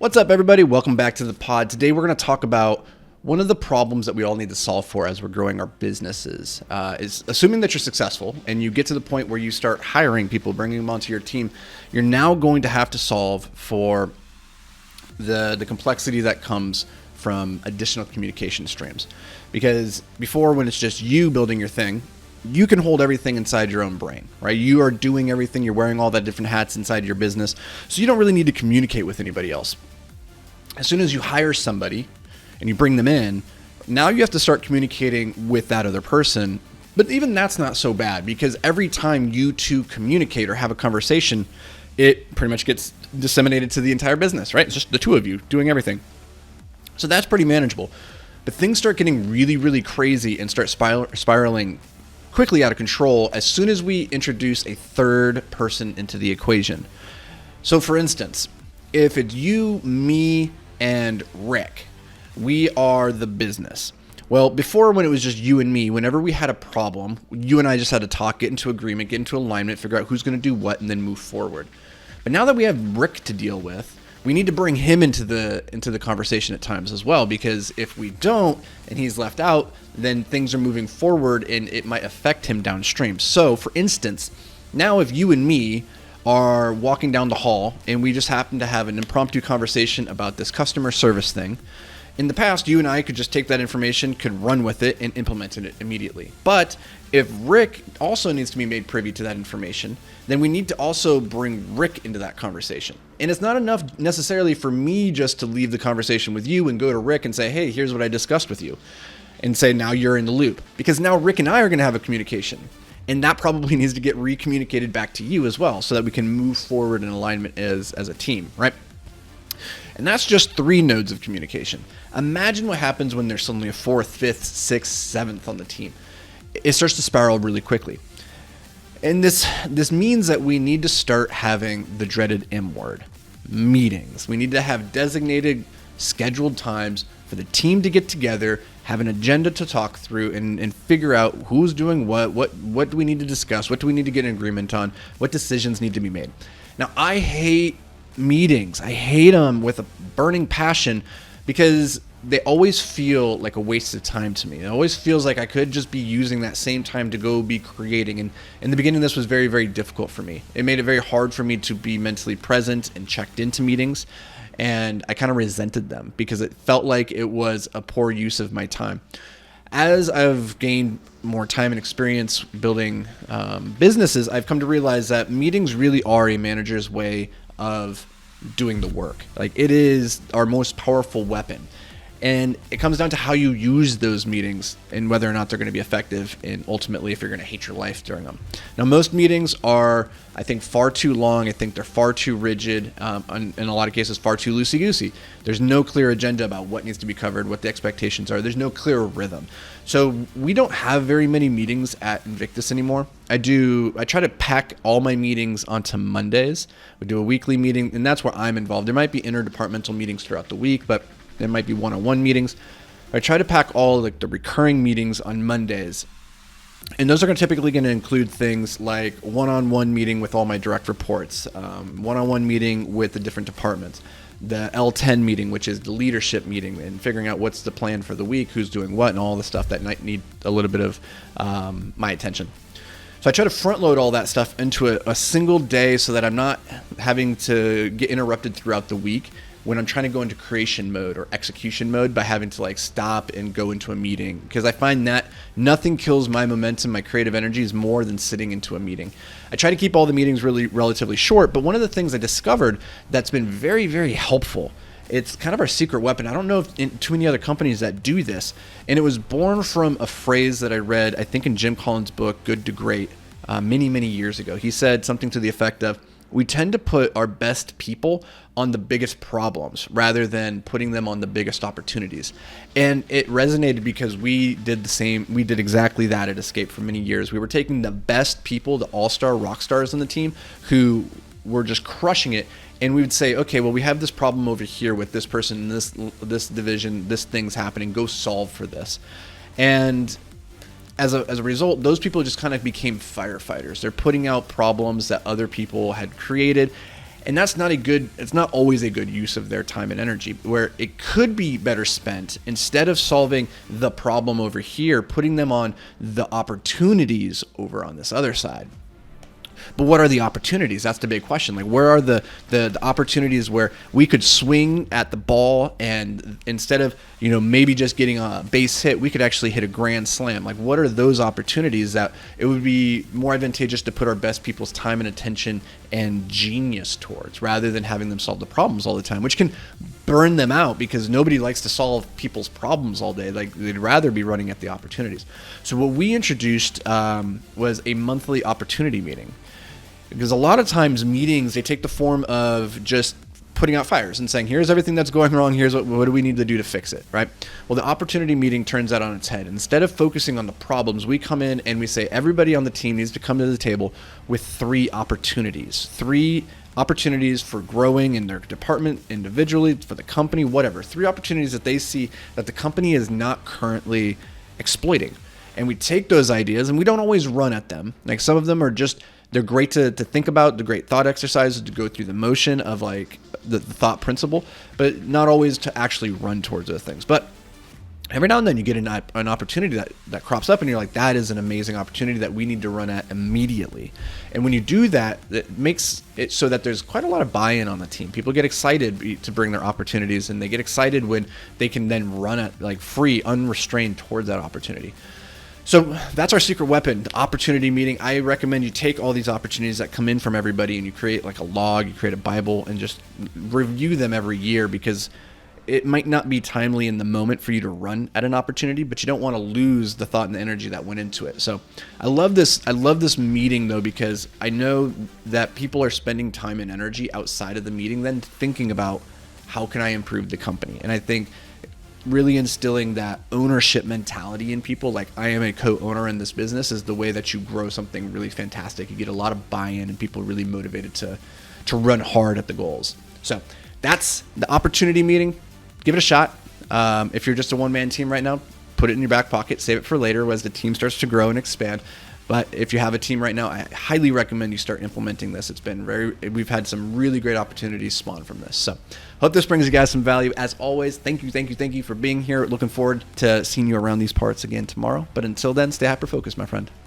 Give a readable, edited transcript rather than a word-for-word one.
What's up, everybody? Welcome back to the pod. Today, we're going to talk about one of the problems that we all need to solve for as we're growing our businesses. Is assuming that you're successful and you get to the point where you start hiring people, bringing them onto your team, you're now going to have to solve for the complexity that comes from additional communication streams. Because before, when it's just you building your thing, you can hold everything inside your own brain, right? You are doing everything. You're wearing all that different hats inside your business. So you don't really need to communicate with anybody else. As soon as you hire somebody and you bring them in, now you have to start communicating with that other person. But even that's not so bad, because every time you two communicate or have a conversation, it pretty much gets disseminated to the entire business, right? It's just the two of you doing everything. So that's pretty manageable. But things start getting really, really crazy and start spiraling quickly out of control as soon as we introduce a third person into the equation. So for instance, if it's you, me, and Rick, we are the business. Well, before, when it was just you and me, whenever we had a problem, you and I just had to talk, get into agreement, get into alignment, figure out who's going to do what, and then move forward. But now that we have Rick to deal with, we need to bring him into the conversation at times as well, because if we don't and he's left out, then things are moving forward and it might affect him downstream. So, for instance, now if you and me are walking down the hall and we just happen to have an impromptu conversation about this customer service thing, in the past, you and I could just take that information, could run with it, and implement it immediately. But if Rick also needs to be made privy to that information, then we need to also bring Rick into that conversation. And it's not enough necessarily for me just to leave the conversation with you and go to Rick and say, hey, here's what I discussed with you, and say, now you're in the loop. Because now Rick and I are going to have a communication. And that probably needs to get recommunicated back to you as well, so that we can move forward in alignment as a team, right? And that's just 3 nodes of communication. Imagine what happens when there's suddenly a 4th, 5th, 6th, 7th on the team. It starts to spiral really quickly. And this means that we need to start having the dreaded M word, meetings. We need to have designated, scheduled times for the team to get together, have an agenda to talk through, and figure out who's doing what do we need to discuss, what do we need to get an agreement on, what decisions need to be made. Now, I hate meetings. I hate them with a burning passion, because they always feel like a waste of time to me. It always feels like I could just be using that same time to go be creating. And in the beginning, this was very, very difficult for me. It made it very hard for me to be mentally present and checked into meetings. And I kind of resented them because it felt like it was a poor use of my time. As I've gained more time and experience building businesses, I've come to realize that meetings really are a manager's way of doing the work. Like, it is our most powerful weapon. And it comes down to how you use those meetings and whether or not they're going to be effective, and ultimately if you're going to hate your life during them. Now, most meetings are, I think, far too long. I think they're far too rigid, in a lot of cases far too loosey-goosey. There's no clear agenda about what needs to be covered, what the expectations are. There's no clear rhythm. So we don't have very many meetings at Invictus anymore. I try to pack all my meetings onto Mondays. We do a weekly meeting, and that's where I'm involved. There might be interdepartmental meetings throughout the week, but there might be one-on-one meetings. I try to pack all the recurring meetings on Mondays. And those are typically going to include things like one-on-one meeting with all my direct reports, one-on-one meeting with the different departments, the L10 meeting, which is the leadership meeting, and figuring out what's the plan for the week, who's doing what, and all the stuff that might need a little bit of my attention. So I try to front load all that stuff into a single day so that I'm not having to get interrupted throughout the week when I'm trying to go into creation mode or execution mode by having to stop and go into a meeting, because I find that nothing kills my momentum, my creative energies more than sitting into a meeting. I try to keep all the meetings really relatively short, but one of the things I discovered that's been very, very helpful, it's kind of our secret weapon. I don't know if too many other companies that do this, and it was born from a phrase that I read, I think in Jim Collins' book, Good to Great, many, many years ago. He said something to the effect of, we tend to put our best people on the biggest problems rather than putting them on the biggest opportunities. And it resonated because we did the same. We did exactly that at Escape for many years. We were taking the best people, the all-star rock stars on the team who were just crushing it. And we would say, okay, well, we have this problem over here with this person, this division, this thing's happening, go solve for this. And as a result, those people just kind of became firefighters. They're putting out problems that other people had created, And that's not it's not always a good use of their time and energy, where it could be better spent instead of solving the problem over here, putting them on the opportunities over on this other side. But what are the opportunities? That's the big question. Like, where are the opportunities where we could swing at the ball, and instead of, maybe just getting a base hit, we could actually hit a grand slam? Like, what are those opportunities that it would be more advantageous to put our best people's time and attention and genius towards, rather than having them solve the problems all the time, which can burn them out because nobody likes to solve people's problems all day. Like, they'd rather be running at the opportunities. So what we introduced was a monthly opportunity meeting. Because a lot of times meetings, they take the form of just putting out fires and saying, here's everything that's going wrong, here's what do we need to do to fix it, right? Well, the opportunity meeting turns that on its head. Instead of focusing on the problems, we come in and we say everybody on the team needs to come to the table with 3 opportunities. 3 opportunities for growing in their department, individually, for the company, whatever. 3 opportunities that they see that the company is not currently exploiting. And we take those ideas and we don't always run at them. Like, some of them are just, they're great to think about, the great thought exercises to go through the motion of like the thought principle, but not always to actually run towards those things. But every now and then you get an opportunity that crops up and you're like, that is an amazing opportunity that we need to run at immediately. And when you do that, it makes it so that there's quite a lot of buy-in on the team. People get excited to bring their opportunities, and they get excited when they can then run at like free, unrestrained towards that opportunity. So that's our secret weapon, the opportunity meeting. I recommend you take all these opportunities that come in from everybody and you create like a log, you create a Bible, and just review them every year, because it might not be timely in the moment for you to run at an opportunity, but you don't want to lose the thought and the energy that went into it. So I love this meeting though, because I know that people are spending time and energy outside of the meeting then thinking about how can I improve the company. And I think really instilling that ownership mentality in people, like I am a co-owner in this business, is the way that you grow something really fantastic. You get a lot of buy-in and people really motivated to run hard at the goals. So that's the opportunity meeting. Give it a shot. If you're just a one-man team right now, put it in your back pocket, save it for later as the team starts to grow and expand. But if you have a team right now, I highly recommend you start implementing this. We've had some really great opportunities spawn from this. So hope this brings you guys some value. As always, thank you for being here. Looking forward to seeing you around these parts again tomorrow. But until then, stay hyper-focused, my friend.